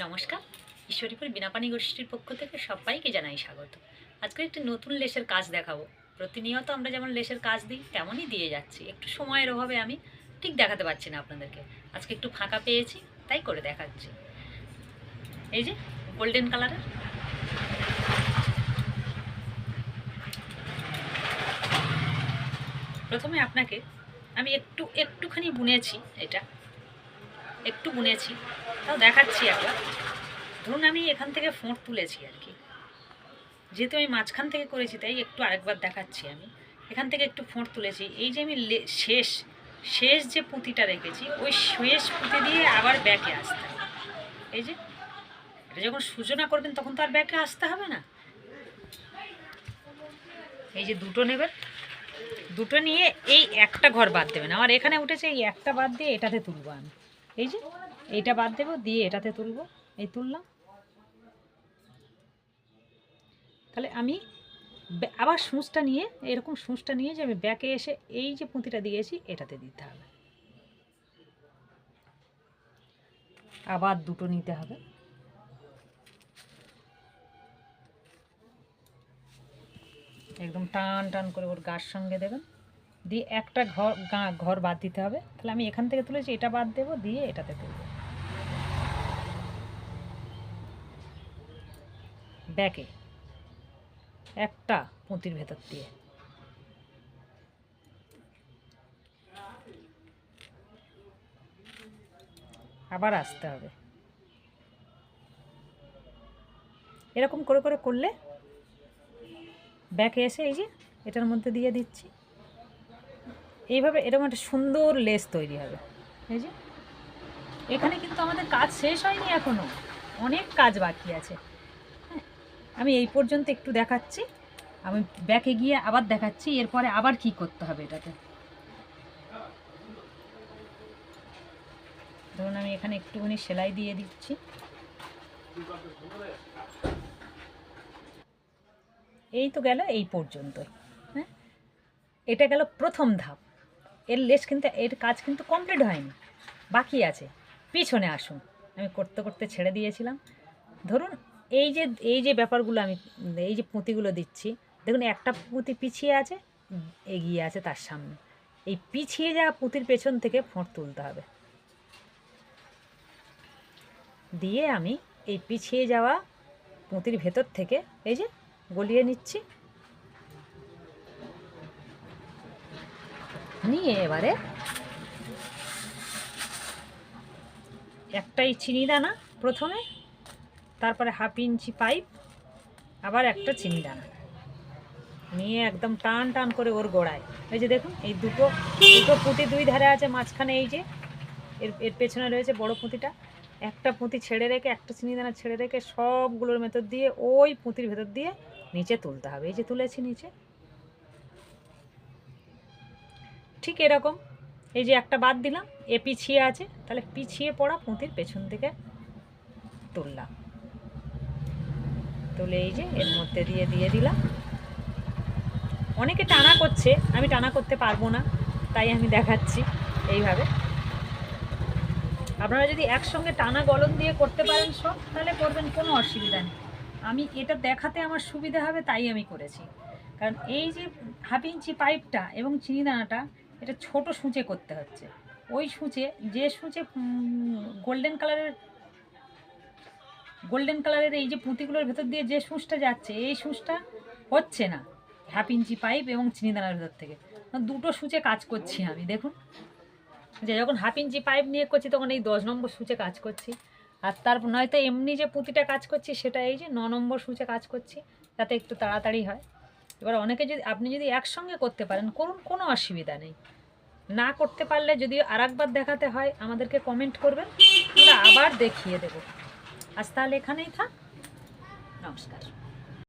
নমস্কার। ঈশ্বরীপুর বিনাপানি গোষ্ঠীর পক্ষ থেকে সবাইকে জানাই স্বাগত। আজকে একটি নতুন লেসের কাজ দেখাবো। প্রতিনিয়ত আমরা যেমন লেসের কাজ দিই তেমনই দিয়ে যাচ্ছি। একটু সময়ের অভাবে আমি ঠিক দেখাতে পারছি না আপনাদেরকে। আজকে একটু ফাঁকা পেয়েছি তাই করে দেখাচ্ছি। এই যে গোল্ডেন কালারের প্রথমে আপনাকে আমি একটুখানি বুনেছি, এটা একটু বুনেছি, তাও দেখাচ্ছি একবার। ধরুন আমি এখান থেকে ফোঁট তুলেছি আর কি, যেহেতু আমি মাঝখান থেকে করেছি তাই একটু আরেকবার দেখাচ্ছি। আমি এখান থেকে একটু ফোঁট তুলেছি। এই যে আমি শেষ শেষ যে পুঁতিটা রেখেছি ওই শেষ পুঁতি দিয়ে আবার ব্যাকে আসতে হবে। এই যে এটা যখন সূচনা করবেন তখন তো আর ব্যাকে আসতে হবে না। এই যে দুটো নেবেন, দুটো নিয়ে এই একটা ঘর বাদ দেবেন। আমার এখানে উঠেছে, এই একটা বাদ দিয়ে এটাতে তুলবো আমি। এই যে এইটা বাদ দেবো, দিয়ে এটাতে তুলবো। এই তুললাম, তাহলে আমি আবার সূঁচটা নিয়ে এরকম সূঁচটা নিয়ে যে আমি ব্যাকে এসে এই যে পুঁতিটা দিয়েছি এটাতে দিতে হবে। আবার দুটো নিতে হবে, একদম টান টান করে ওর গার সঙ্গে দেবেন, দিয়ে একটা ঘর বাদ দিতে হবে। তাহলে আমি এখান থেকে তুলেছি, এটা বাদ দেবো, দিয়ে এটাতে তুলব ব্যাকে একটা পুঁতির ভেতর দিয়ে। আবার আসতে হবে, এরকম করে করে করলে ব্যাকে এসে এই যে এটার মধ্যে দিয়ে দিচ্ছি। এইভাবে এরকম একটা সুন্দর লেস তৈরি হবে। এই যে এখানে কিন্তু আমাদের কাজ শেষ হয়নি, এখনও অনেক কাজ বাকি আছে। হ্যাঁ, আমি এই পর্যন্ত একটু দেখাচ্ছি, আমি ব্যাকে গিয়ে আবার দেখাচ্ছি এরপরে আবার কি করতে হবে এটাতে। ধরুন আমি এখানে একটুখানি সেলাই দিয়ে দিচ্ছি। এই তো গেল এই পর্যন্ত। হ্যাঁ, এটা গেল প্রথম ধাপ। এর লেস কিন্তু, এর কাজ কিন্তু কমপ্লিট হয়নি, বাকি আছে। পিছনে আসুন, আমি করতে করতে ছেড়ে দিয়েছিলাম। ধরুন এই যে ব্যাপারগুলো আমি এই যে পুঁতিগুলো দিচ্ছি, দেখুন একটা পুঁতি পিছিয়ে আছে, এগিয়ে আছে তার সামনে। এই পিছিয়ে যাওয়া পুঁতির পেছন থেকে ফোঁট তুলতে হবে, দিয়ে আমি এই পিছিয়ে যাওয়া পুঁতির ভেতর থেকে এই যে গলিয়ে নিচ্ছি। নিয়ে এবারে একটাই চিনি দানা প্রথমে, তারপরে 1/2 ইঞ্চি পাইপ, আবার একটা চিনি দানা নিয়ে একদম টান টান করে ওর গোড়ায়। এই যে দেখুন এই দুটো পুঁতি দুই ধারে আছে, মাঝখানে এই যে এর পেছনে রয়েছে বড় পুঁতিটা। একটা পুঁতি ছেড়ে রেখে, একটা চিনি দানা ছেড়ে রেখে সবগুলোর ভেতর দিয়ে ওই পুঁতির ভেতর দিয়ে নিচে তুলতে হবে। এই যে তুলেছি নিচে, ঠিক এরকম। এই যে একটা বাদ দিলাম, এ পিছিয়ে আছে, তাহলে পিছিয়ে পড়া পুঁতির পেছন থেকে তুললাম, তুলে এই যে এর মধ্যে দিয়ে দিলাম। অনেকে টানা করছে, আমি টানা করতে পারবো না, তাই আমি দেখাচ্ছি এইভাবে। আপনারা যদি একসঙ্গে টানা গলন দিয়ে করতে পারেন সব, তাহলে করবেন, কোনো অসুবিধা নেই। আমি এটা দেখাতে আমার সুবিধা হবে তাই আমি করেছি। কারণ এই যে 1/2 ইঞ্চি পাইপটা এবং চিনি দানাটা, এটা ছোট সূঁচে করতে হচ্ছে। ওই সূঁচে, যে সূঁচে গোল্ডেন কালারের এই যে পুঁতিগুলোর ভেতর দিয়ে যে সূঁচটা যাচ্ছে, এই সূঁচটা হচ্ছে না 1/2 ইঞ্চি পাইপ এবং চিনি দানার ভেতর থেকে। দুটো সূঁচে কাজ করছি আমি, দেখুন। যে যখন 1/2 ইঞ্চি পাইপ নিয়ে করছি তখন এই 10 নম্বর সূঁচে কাজ করছি, আর তারপর নয়তো এমনি যে পুঁতিটা কাজ করছি সেটা এই যে 9 নম্বর সূঁচে কাজ করছি, যাতে একটু তাড়াতাড়ি হয়। এবার অনেকে আপনি যদি একসঙ্গে করতে পারেন করুন, কোনো অসুবিধা নেই। না করতে পারলে যদি আরেকবার দেখাতে হয় আমাদেরকে কমেন্ট করবেন, আমরা আবার দেখিয়ে দেব। আজ তাহলে এখানেই থাক। নমস্কার।